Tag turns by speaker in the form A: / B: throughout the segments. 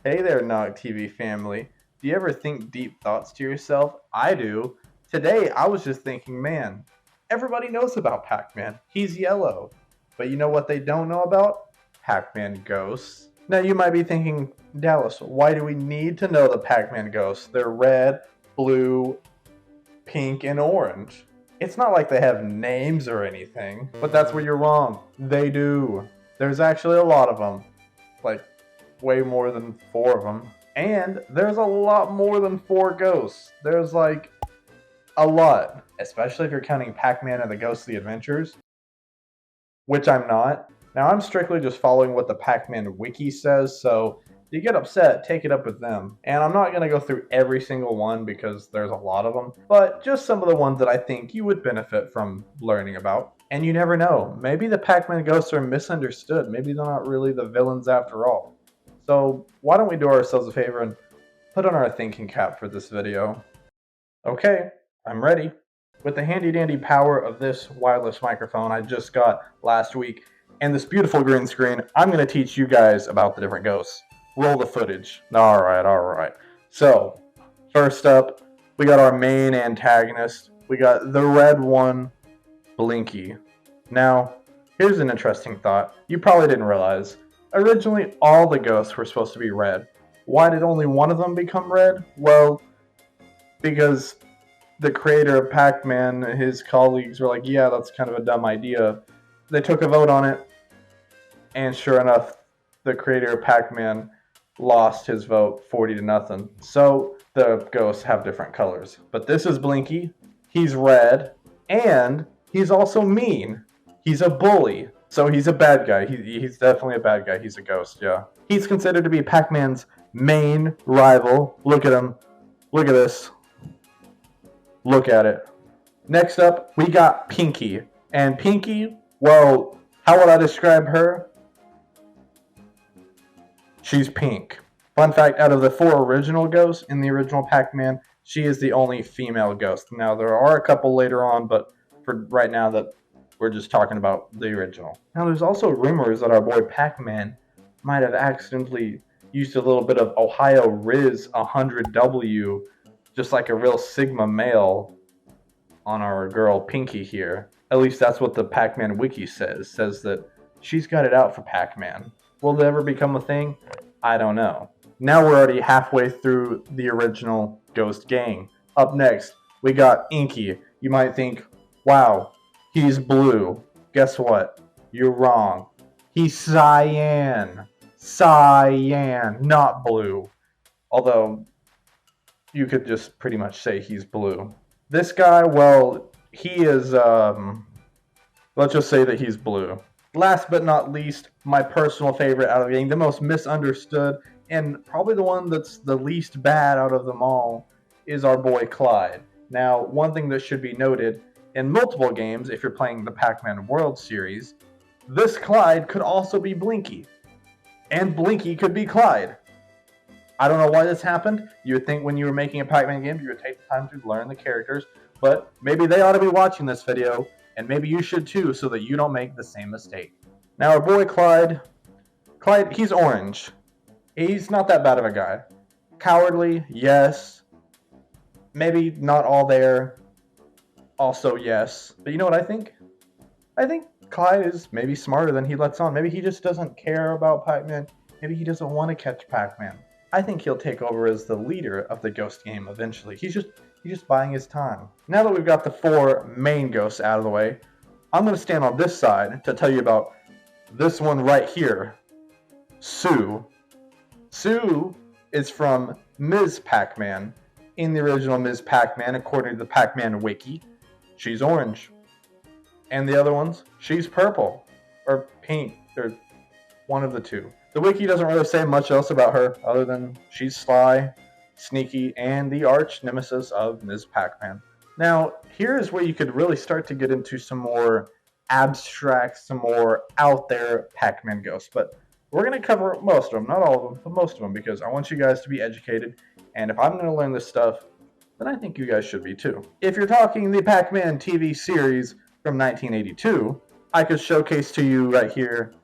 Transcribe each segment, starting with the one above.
A: Hey there, NoggTV family. Do you ever think deep thoughts to yourself? I do. Today, I was just thinking, man, everybody knows about Pac-Man. He's yellow. But you know what they don't know about? Pac-Man ghosts. Now, you might be thinking, Dallas, why do we need to know the Pac-Man ghosts? They're red, blue, pink, and orange. It's not like they have names or anything, but that's where you're wrong. They do. There's actually a lot of them. Like, way more than 4 of them. And there's a lot more than 4 ghosts. There's like a lot, especially if you're counting Pac-Man and the Ghostly Adventures, which I'm not. Now, I'm strictly just following what the Pac-Man wiki says, so if you get upset, take it up with them. And I'm not going to go through every single one because there's a lot of them, but just some of the ones that I think you would benefit from learning about. And you never know, maybe the Pac-Man ghosts are misunderstood. Maybe they're not really the villains after all. So why don't we do ourselves a favor and put on our thinking cap for this video. Okay, I'm ready. With the handy dandy power of this wireless microphone I just got last week and this beautiful green screen, I'm going to teach you guys about the different ghosts. Roll the footage. Alright. So, first up, we got our main antagonist. We got the red one, Blinky. Now, here's an interesting thought. You probably didn't realize. Originally, all the ghosts were supposed to be red. Why did only one of them become red? Well, because the creator of Pac-Man, his colleagues were like, yeah, that's kind of a dumb idea. They took a vote on it, and sure enough, the creator of Pac-Man lost his vote 40-0. So the ghosts have different colors. But this is Blinky. He's red, and he's also mean. He's a bully. So he's a bad guy. He's definitely a bad guy. He's a ghost, yeah. He's considered to be Pac-Man's main rival. Look at him. Look at this. Look at it. Next up, we got Pinky. And Pinky, well, how would I describe her? She's pink. Fun fact, out of the 4 original ghosts in the original Pac-Man, she is the only female ghost. Now, there are a couple later on, but for right now, that we're just talking about the original. Now, there's also rumors that our boy Pac-Man might have accidentally used a little bit of Ohio Riz 100W, just like a real Sigma male, on our girl Pinky here. At least that's what the Pac-Man wiki says. Says that she's got it out for Pac-Man. Will it ever become a thing? I don't know. Now we're already halfway through the original Ghost Gang. Up next, we got Inky. You might think, wow, he's blue. Guess what? You're wrong. He's cyan. Cyan, not blue. Although, you could just pretty much say he's blue. This guy, well, he is, let's just say that he's blue. Last but not least, my personal favorite out of the game, the most misunderstood, and probably the one that's the least bad out of them all, is our boy Clyde. Now, one thing that should be noted, in multiple games, if you're playing the Pac-Man World series, this Clyde could also be Blinky. And Blinky could be Clyde. I don't know why this happened. You would think when you were making a Pac-Man game, you would take the time to learn the characters, but maybe they ought to be watching this video, and maybe you should too, so that you don't make the same mistake. Now, our boy Clyde, he's orange. He's not that bad of a guy. Cowardly, yes. Maybe not all there. Also, yes. But you know what I think? I think Clyde is maybe smarter than he lets on. Maybe he just doesn't care about Pac-Man. Maybe he doesn't want to catch Pac-Man. I think he'll take over as the leader of the ghost game eventually. He's just biding his time. Now that we've got the 4 main ghosts out of the way, I'm going to stand on this side to tell you about this one right here, Sue. Sue is from Ms. Pac-Man. In the original Ms. Pac-Man, according to the Pac-Man wiki, she's orange. And the other ones, she's purple. Or pink. Or one of the two. The wiki doesn't really say much else about her, other than she's sly, sneaky, and the arch nemesis of Ms. Pac-Man. Now, here is where you could really start to get into some more abstract, some more out there Pac-Man ghosts. But we're going to cover most of them, not all of them, but most of them, because I want you guys to be educated. And if I'm going to learn this stuff, then I think you guys should be too. If you're talking the Pac-Man TV series from 1982, I could showcase to you right here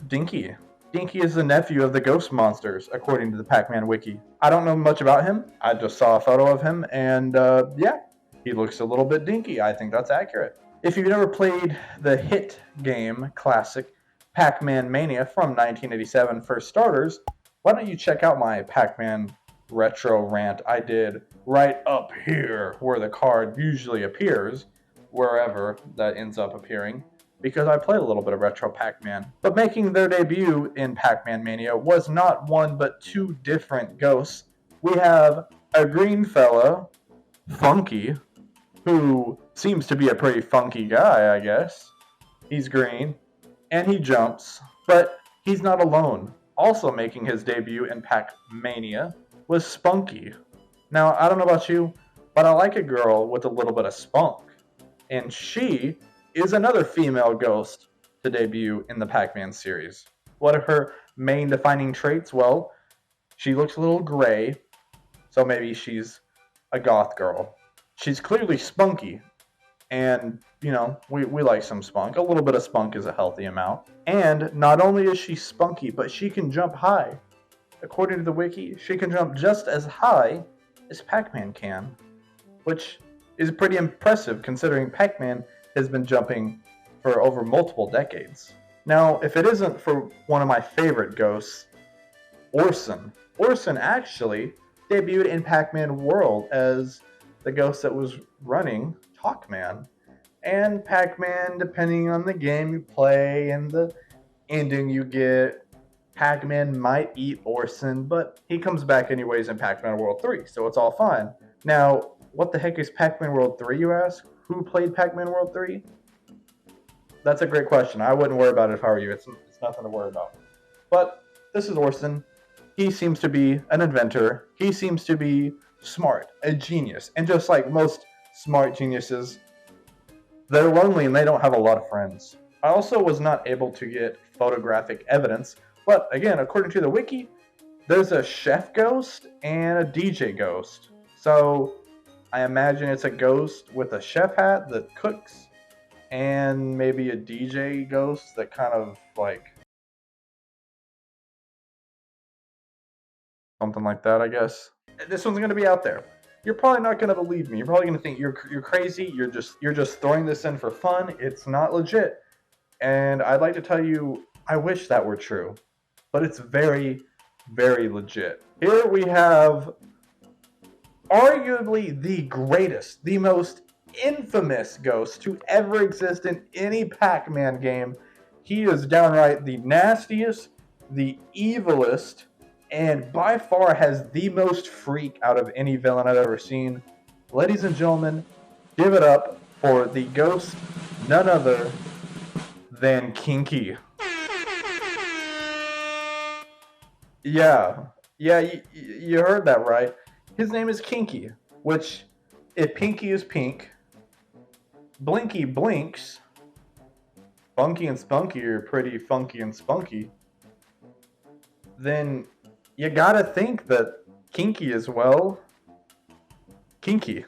A: Dinky. Dinky is the nephew of the ghost monsters, according to the Pac-Man wiki. I don't know much about him. I just saw a photo of him, and yeah, he looks a little bit dinky. I think that's accurate. If you've never played the hit game classic Pac-Man Mania from 1987 for starters, why don't you check out my Pac-Man retro rant I did right up here where the card usually appears, wherever that ends up appearing, because I played a little bit of Retro Pac-Man. But making their debut in Pac-Man Mania was not one but two different ghosts. We have a green fella, Funky, who seems to be a pretty funky guy, I guess. He's green, and he jumps, but he's not alone. Also making his debut in Pac-Mania was Spunky. Now, I don't know about you, but I like a girl with a little bit of spunk. And she is another female ghost to debut in the Pac-Man series. What are her main defining traits? Well, she looks a little gray, so maybe she's a goth girl. She's clearly spunky, and we like some spunk. A little bit of spunk is a healthy amount. And not only is she spunky, but she can jump high. According to the wiki, she can jump just as high as Pac-Man can, which is pretty impressive considering Pac-Man has been jumping for over multiple decades. Now, if it isn't for one of my favorite ghosts, Orson. Orson actually debuted in Pac-Man World as the ghost that was running Pac-Man. And Pac-Man, depending on the game you play and the ending you get, Pac-Man might eat Orson, but he comes back anyways in Pac-Man World 3, so it's all fine. Now, what the heck is Pac-Man World 3, you ask? Who played Pac-Man World 3? That's a great question. I wouldn't worry about it if I were you. It's nothing to worry about. But this is Orson. He seems to be an inventor. He seems to be smart, a genius. And just like most smart geniuses, they're lonely and they don't have a lot of friends. I also was not able to get photographic evidence, but again, according to the wiki, there's a chef ghost and a DJ ghost. So I imagine it's a ghost with a chef hat that cooks, and maybe a DJ ghost that kind of like something like that, I guess. This one's gonna be out there. You're probably not gonna believe me. You're probably gonna think you're crazy. You're just throwing this in for fun. It's not legit. And I'd like to tell you, I wish that were true, but it's very, very legit. Here we have arguably the greatest, the most infamous ghost to ever exist in any Pac-Man game. He is downright the nastiest, the evilest, and by far has the most freak out of any villain I've ever seen. Ladies and gentlemen, give it up for the ghost, none other than Kinky. Yeah, yeah, you heard that right. His name is Kinky, which, if Pinky is pink, Blinky blinks, Funky and Spunky are pretty funky and spunky, then you gotta think that Kinky as well. Kinky.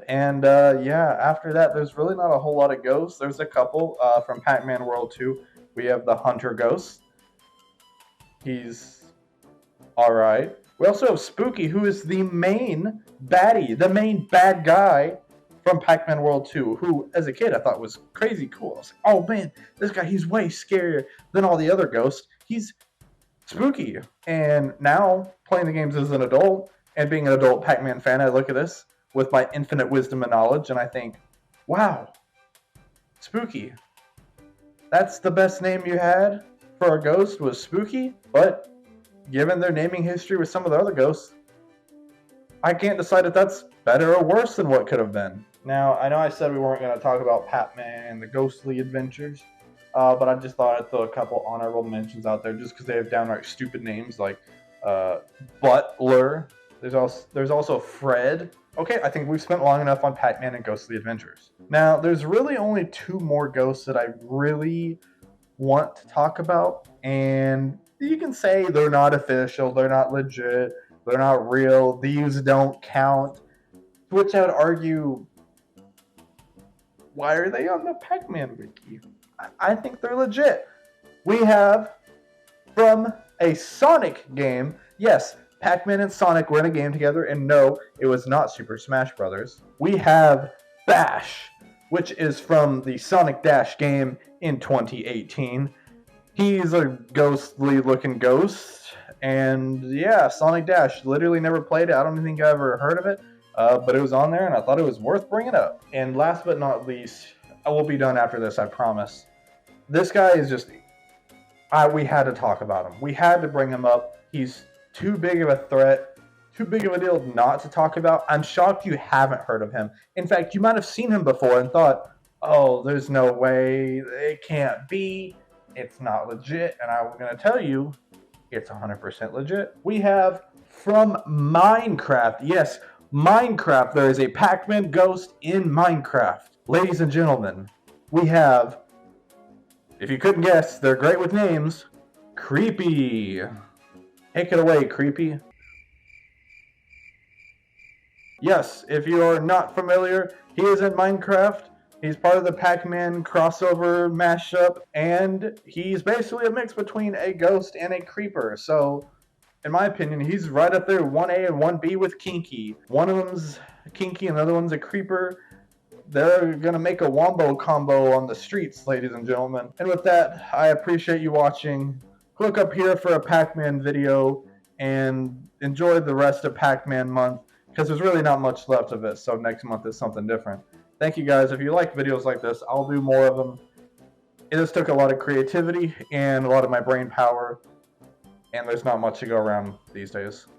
A: And yeah, after that, there's really not a whole lot of ghosts. There's a couple from Pac-Man World 2. We have the Hunter Ghost. He's alright. We also have Spooky, who is the main baddie, the main bad guy from Pac-Man World 2, who, as a kid, I thought was crazy cool. I was like, oh man, this guy, he's way scarier than all the other ghosts. He's spooky. And now, playing the games as an adult, and being an adult Pac-Man fan, I look at this with my infinite wisdom and knowledge, and I think, wow, Spooky. That's the best name you had for a ghost was Spooky? But given their naming history with some of the other ghosts, I can't decide if that's better or worse than what could have been. Now, I know I said we weren't going to talk about Pac-Man and the ghostly adventures, but I just thought I'd throw a couple honorable mentions out there just because they have downright stupid names like Butler. There's also Fred. Okay, I think we've spent long enough on Pac-Man and ghostly adventures. Now, there's really only two more ghosts that I really want to talk about, and you can say they're not official, they're not legit, they're not real, these don't count, which I would argue, why are they on the Pac-Man wiki? I think they're legit. We have from a Sonic game. Yes, Pac-Man and Sonic were in a game together, and no, it was not Super Smash Bros. We have Bash, which is from the Sonic Dash game in 2018. He's a ghostly looking ghost, and yeah, Sonic Dash. Literally never played it. I don't think I ever heard of it, but it was on there, and I thought it was worth bringing up. And last but not least, I will be done after this, I promise. This guy is just, we had to talk about him. We had to bring him up. He's too big of a threat, too big of a deal not to talk about. I'm shocked you haven't heard of him. In fact, you might have seen him before and thought, oh, there's no way, it can't be, it's not legit. And I'm going to tell you, it's 100% legit. We have from Minecraft. Yes, Minecraft. There is a Pac-Man ghost in Minecraft. Ladies and gentlemen, we have, if you couldn't guess, they're great with names, Creepy. Take it away, Creepy. Yes, if you are not familiar, he is in Minecraft. He's part of the Pac-Man crossover mashup, and he's basically a mix between a ghost and a creeper. So, in my opinion, he's right up there, 1A and 1B with Kinky. One of them's Kinky, and the other one's a creeper. They're going to make a wombo combo on the streets, ladies and gentlemen. And with that, I appreciate you watching. Click up here for a Pac-Man video, and enjoy the rest of Pac-Man month, because there's really not much left of it, so next month is something different. Thank you guys. If you like videos like this, I'll do more of them. It just took a lot of creativity and a lot of my brain power, and there's not much to go around these days.